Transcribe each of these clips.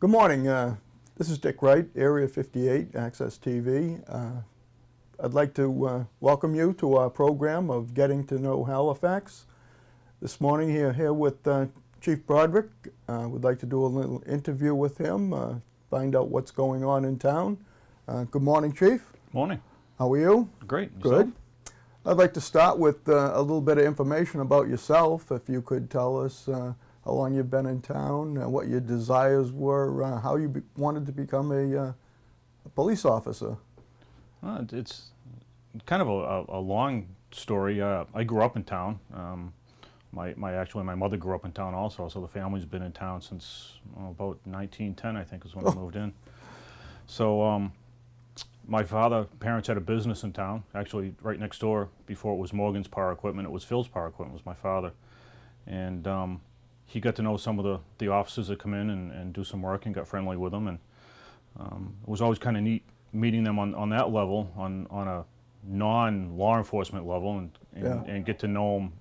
Good morning. This is Dick Wright, Area 58, Access TV. I'd like to welcome you to our program of Getting to Know Halifax. This morning here with Chief Broderick. We'd like to do a little interview with him, find out what's going on in town. Good morning, Chief. Morning. How are you? Great. Good. I'd like to start with a little bit of information about yourself. If you could tell us how long you've been in town, what your desires were, how you wanted to become a police officer. It's kind of a long story. I grew up in town. My mother grew up in town also, so the family's been in town since about 1910, I think, is when I moved in. So my parents had a business in town, actually right next door. Before it was Morgan's Power Equipment, it was Phil's Power Equipment, was my father. And he got to know some of the officers that come in and do some work and got friendly with them. And it was always kind of neat meeting them on that level, on a non-law enforcement level, and get to know them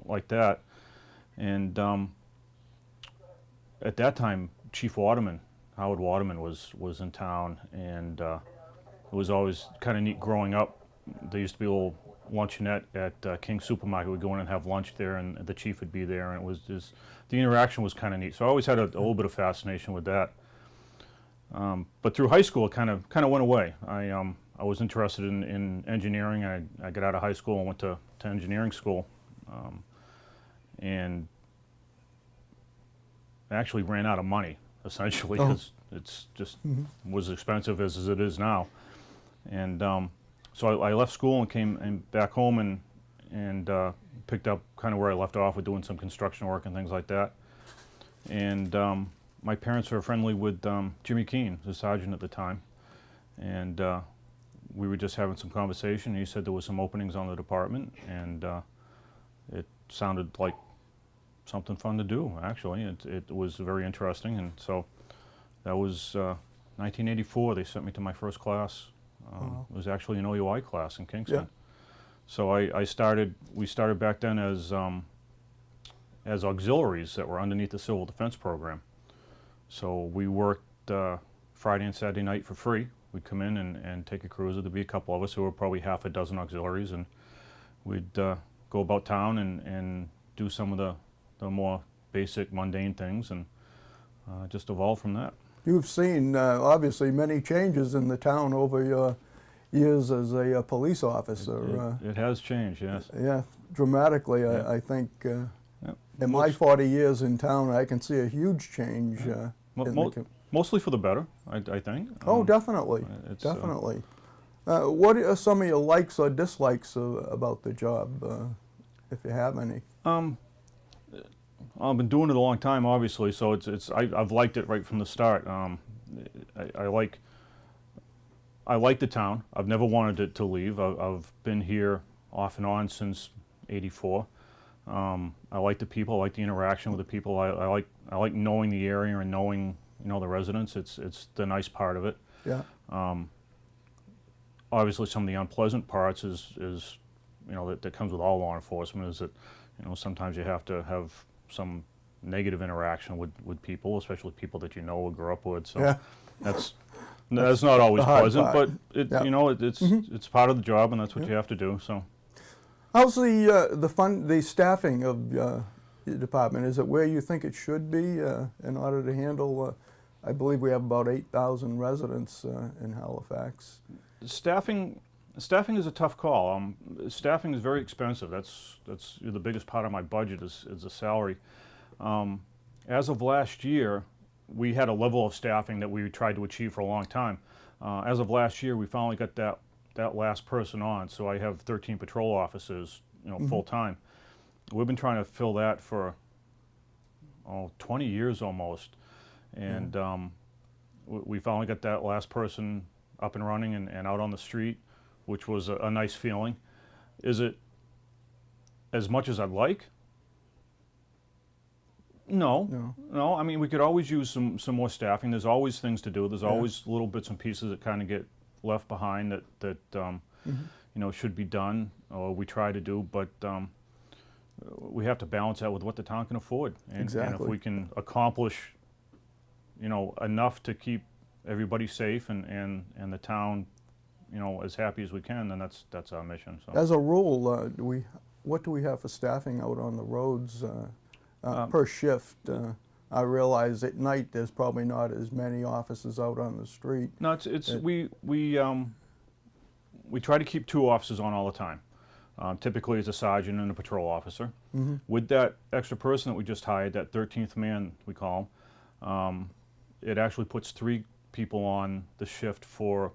like that. And at that time, Chief Waterman, Howard Waterman, was in town, and it was always kind of neat growing up. There used to be a little luncheonette at King's Supermarket. We'd go in and have lunch there, and the chief would be there, and it was just, the interaction was kind of neat. So I always had a little bit of fascination with that. But through high school, it kind of went away. I was interested in engineering. I got out of high school and went to engineering school, and actually ran out of money, essentially, because it's just was expensive as it is now. And so I left school and came back home and picked up kind of where I left off with doing some construction work and things like that. And my parents were friendly with Jimmy Keene, the sergeant at the time, and we were just having some conversation. He said there was some openings on the department, and it sounded like something fun to do, actually. It was very interesting, and so that was 1984. They sent me to my first class. It was actually an OUI class in Kingston. Yeah. So we started back then as auxiliaries that were underneath the Civil Defense Program. So we worked Friday and Saturday night for free. We'd come in and take a cruiser. There'd be a couple of us who were probably half a dozen auxiliaries, and we'd go about town and do some of the more basic, mundane things, and just evolve from that. You've seen, obviously, many changes in the town over your years as a police officer. It has changed, yes. Yeah, dramatically, yeah. I think. In my 40 years in town, I can see a huge change. Mostly for the better, I think. Oh, definitely, definitely. What are some of your likes or dislikes about the job, if you have any? I've been doing it a long time, obviously, so I've liked it right from the start. I like the town. I've never wanted it to leave. I've been here off and on since '84. I like the people. I like the interaction with the people. I like knowing the area and knowing the residents. It's the nice part of it. Yeah. Obviously, some of the unpleasant parts is that comes with all law enforcement, is that sometimes you have to have some negative interaction with people, especially people that you know or grew up with. So yeah. That's not always pleasant, but it's part of the job, and that's what you have to do. So. How's the staffing of your department? Is it where you think it should be in order to handle? I believe we have about 8,000 residents in Halifax. Staffing is a tough call. Staffing is very expensive. That's the biggest part of my budget is the salary. As of last year, we had a level of staffing that we tried to achieve for a long time. As of last year, we finally got that last person on, so I have 13 patrol officers, full time. We've been trying to fill that for 20 years almost, and we finally got that last person up and running and out on the street, which was a nice feeling. Is it as much as I'd like? No. I mean, we could always use some more staffing. There's always things to do. There's always little bits and pieces that kind of get left behind that should be done, or we try to do, but we have to balance that with what the town can afford. And if we can accomplish you know, enough to keep everybody safe and the town, you know, as happy as we can, then that's our mission. So. As a rule, what do we have for staffing out on the roads per shift? I realize at night there's probably not as many officers out on the street. No, we try to keep 2 officers on all the time. Typically, it's a sergeant and a patrol officer. Mm-hmm. With that extra person that we just hired, that 13th man we call him, it actually puts 3 people on the shift for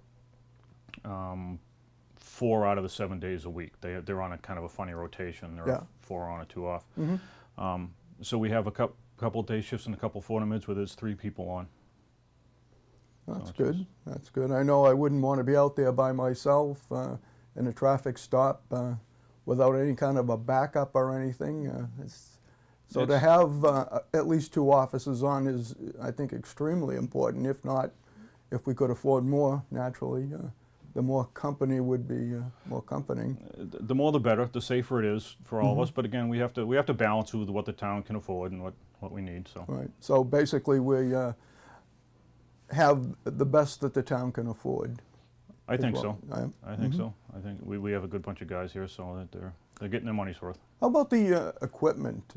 4 out of the 7 days a week. They're on a kind of a funny rotation. They're 4 on and 2 off. Mm-hmm. So we have a couple of day shifts and a couple of fortnights where there's 3 people on. That's good. That's good. I know I wouldn't want to be out there by myself in a traffic stop without any kind of a backup or anything. So to have at least 2 officers on is, I think, extremely important. If not, if we could afford more, naturally, the more company would be more comforting. The more the better. The safer it is for all of us. But again, we have to balance with what the town can afford and what we need. So. Right. So basically, we have the best that the town can afford. I think so. I I think so. I think we have a good bunch of guys here, so that they're getting their money's worth. How about the equipment?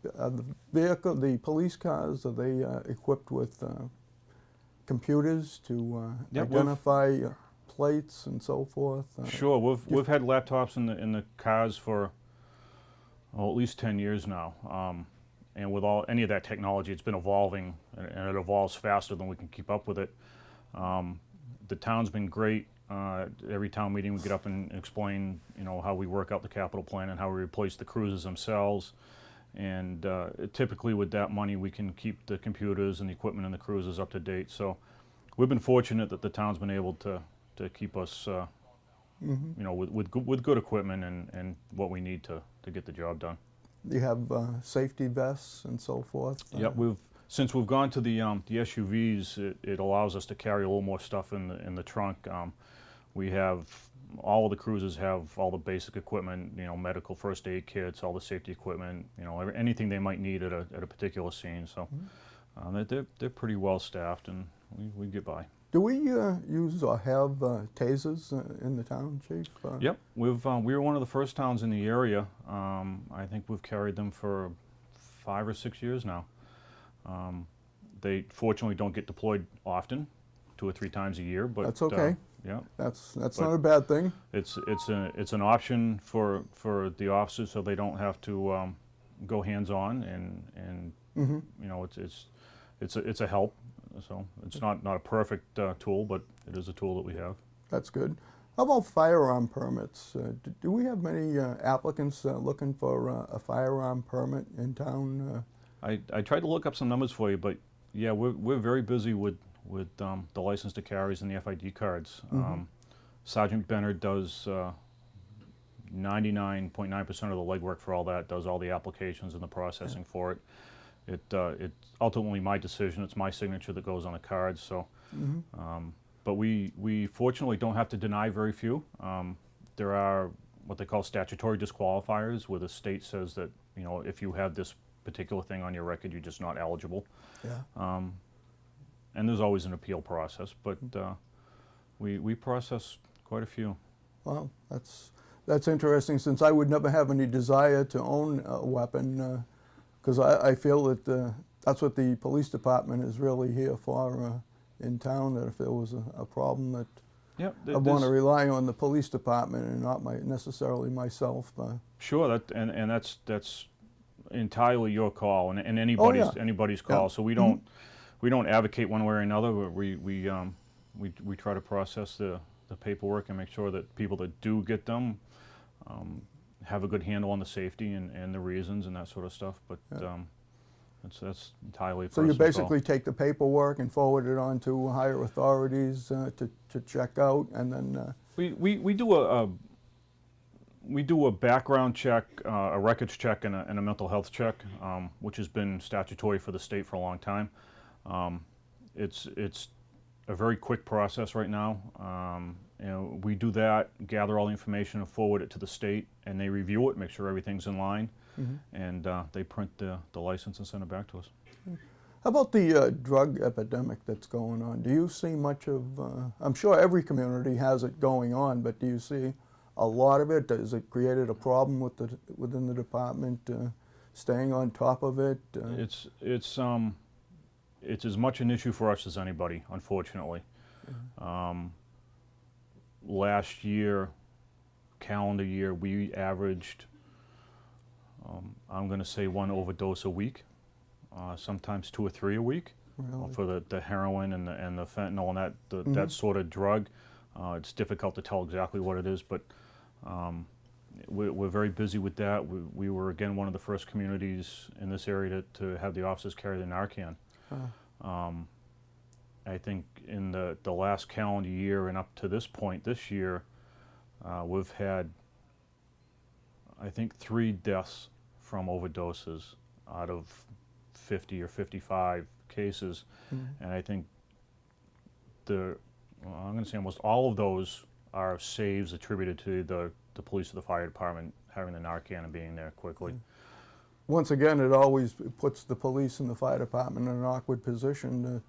The police cars, are they equipped with computers to identify plates and so forth? Sure, we've had laptops in the cars for at least 10 years now, and with any of that technology, it's been evolving, and it evolves faster than we can keep up with it. The town's been great. Every town meeting we get up and explain, you know, how we work out the capital plan and how we replace the cruisers themselves. And typically with that money, we can keep the computers and the equipment in the cruisers up to date. So we've been fortunate that the town's been able to keep us, you know, with good equipment and what we need to get the job done. You have safety vests and so forth? Yep, since we've gone to the SUVs, it allows us to carry a little more stuff in the trunk. We have all of the cruisers have all the basic equipment, you know, medical first aid kits, all the safety equipment, you know, anything they might need at a particular scene. So they're pretty well staffed, and we get by. Do we use or have tasers in the town, Chief? Yep, we were one of the first towns in the area. I think we've carried them for 5 or 6 years now. They fortunately don't get deployed often, 2 or 3 times a year, but that's okay. Yeah, that's not a bad thing. It's an option for the officers, so they don't have to go hands-on, and you know, it's a help. So it's not a perfect tool, but it is a tool that we have. That's good. How about firearm permits? Do we have many applicants looking for a firearm permit in town? I tried to look up some numbers for you, but yeah, we're very busy with the license to carries and the FID cards. Sergeant Bennett does 99.9% of the legwork for all that, does all the applications and the processing for it. It's ultimately my decision. It's my signature that goes on the cards. So, but we fortunately don't have to deny very few. There are what they call statutory disqualifiers, where the state says that, you know, if you have this particular thing on your record, you're just not eligible. Yeah. And there's always an appeal process, but we process quite a few. Well, that's interesting, since I would never have any desire to own a weapon, because I feel that that's what the police department is really here for in town, that if there was a problem, that I want to rely on the police department and not necessarily myself. Sure, and that's entirely your call and anybody's call. Yeah. So we don't advocate one way or another. We try to process the paperwork and make sure that people that do get them have a good handle on the safety and the reasons and that sort of stuff. But that's entirely so you personal basically call. take the paperwork and forward it on to higher authorities to check out, and then we do a background check, a records check, and a mental health check, which has been statutory for the state for a long time. It's a very quick process right now. You know, we do that, gather all the information, and forward it to the state, and they review it, make sure everything's in line, and they print the license and send it back to us. How about the drug epidemic that's going on? Do you see much of, I'm sure every community has it going on, but do you see a lot of it? Has it created a problem within the department staying on top of it? It's as much an issue for us as anybody, unfortunately. Last year, calendar year, we averaged, I'm going to say, 1 overdose a week, sometimes 2 or 3 a week. Really? For the heroin and the fentanyl and that sort of drug. It's difficult to tell exactly what it is, but we're very busy with that. We were, again, one of the first communities in this area to have the officers carry the Narcan. I think in the last calendar year and up to this point this year, we've had, I think, 3 deaths from overdoses out of 50 or 55 cases. And I think I'm going to say almost all of those are saves attributed to the police or the fire department having the Narcan and being there quickly. Once again, it always puts the police and the fire department in an awkward position to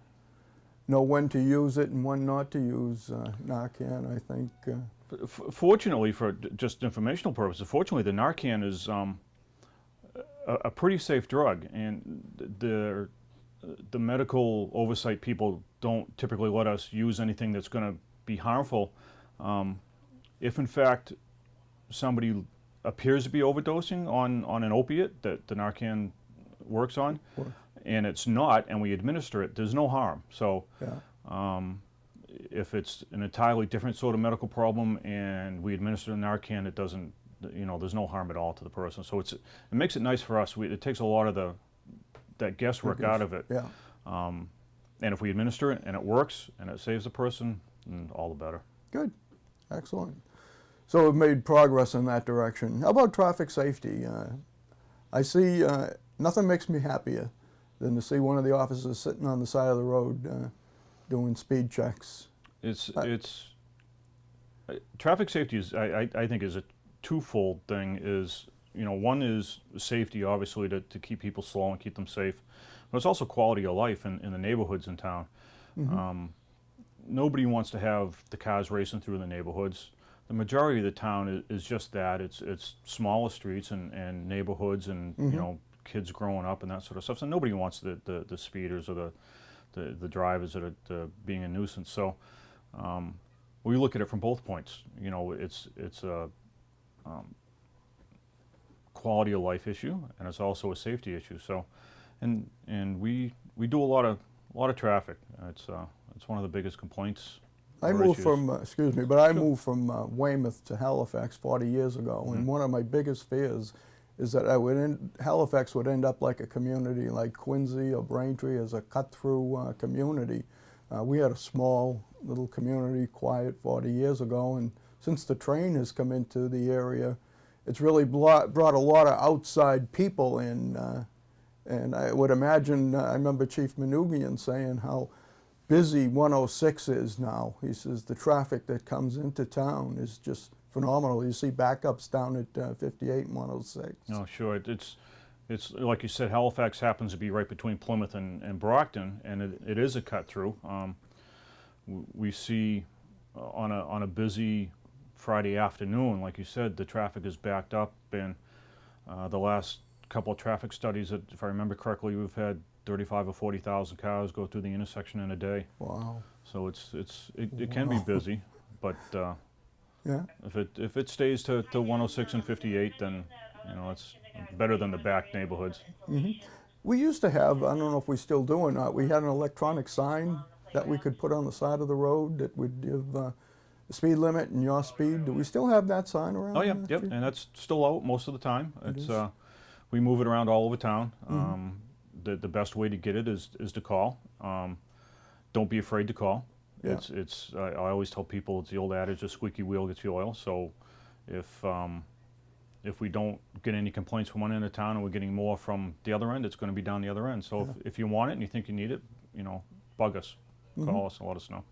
know when to use it and when not to use Narcan, I think. Fortunately, for just informational purposes, fortunately the Narcan is a pretty safe drug, and the medical oversight people don't typically let us use anything that's going to be harmful. If in fact somebody appears to be overdosing on an opiate that the Narcan works on, and it's not, and we administer it, there's no harm. So if it's an entirely different sort of medical problem and we administer the Narcan, it doesn't, there's no harm at all to the person. So it makes it nice for us. It takes a lot of that guesswork out of it. And if we administer it and it works and it saves the person, then all the better. Good. Excellent. So we've made progress in that direction. How about traffic safety? I see nothing makes me happier than to see one of the officers sitting on the side of the road doing speed checks. Traffic safety is, I think, is a twofold thing. One is safety, obviously, to keep people slow and keep them safe, but it's also quality of life in the neighborhoods in town. Nobody wants to have the cars racing through the neighborhoods. The majority of the town is just that. It's smaller streets and neighborhoods and kids growing up and that sort of stuff. So nobody wants the speeders or the drivers that are being a nuisance. So we look at it from both points. It's a quality of life issue, and it's also a safety issue. So, and we do a lot of traffic. It's one of the biggest complaints. I moved from, excuse me, but I moved from Weymouth to Halifax 40 years ago, and one of my biggest fears is that Halifax would end up like a community like Quincy or Braintree as a cut-through community. We had a small little community, quiet, 40 years ago, and since the train has come into the area, it's really brought a lot of outside people in, and I would imagine, I remember Chief Manoogian saying how busy 106 is now. He says the traffic that comes into town is just phenomenal. You see backups down at 58 and 106. No, sure. It's like you said, Halifax happens to be right between Plymouth and Brockton, and it is a cut through. We see on a busy Friday afternoon, like you said, the traffic is backed up, and the last couple of traffic studies, if I remember correctly, we've had 35 or 40,000 cars go through the intersection in a day. Wow. So it can be busy, but if it stays to 106 and 58, then it's better than the back neighborhoods. We used to have, I don't know if we still do or not, we had an electronic sign that we could put on the side of the road that would give the speed limit and your speed. Do we still have that sign around? Oh yeah, yep, and that's still out most of the time. We move it around all over town. The best way to get it is to call. Don't be afraid to call. Yeah. I always tell people it's the old adage, a squeaky wheel gets you oil. So if we don't get any complaints from one end of town and we're getting more from the other end, it's going to be down the other end. So if you want it and you think you need it, bug us, call us and let us know.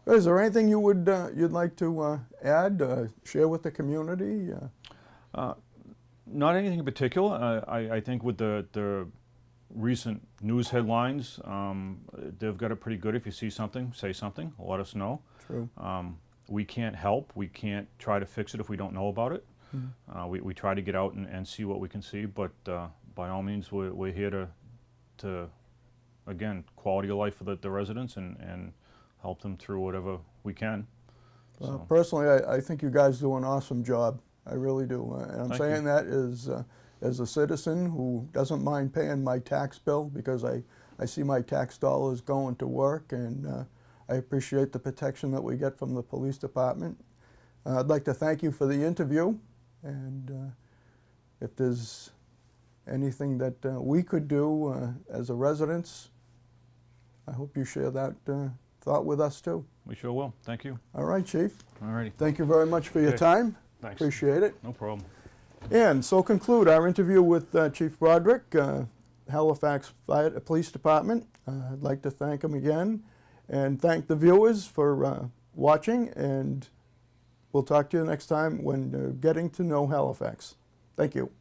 Is there anything you'd like to add, share with the community? Not anything in particular. I think with the recent news headlines, they've got it pretty good. If you see something, say something, let us know. True. We can't help, we can't try to fix it if we don't know about it. We try to get out and see what we can see, but by all means, we're here to again, quality of life for the residents and help them through whatever we can. So. Personally, I think you guys do an awesome job. I really do. And I'm Thank saying you. that as a citizen who doesn't mind paying my tax bill, because I see my tax dollars going to work, and I appreciate the protection that we get from the police department. I'd like to thank you for the interview, and if there's anything that we could do as a residents, I hope you share that thought with us too. We sure will. Thank you. All right, Chief. All righty. Thank you very much for your Okay. time. Thanks. Appreciate it. No problem. And so conclude our interview with Chief Broderick, Halifax Police Department. I'd like to thank him again and thank the viewers for watching, and we'll talk to you next time when Getting to Know Halifax. Thank you.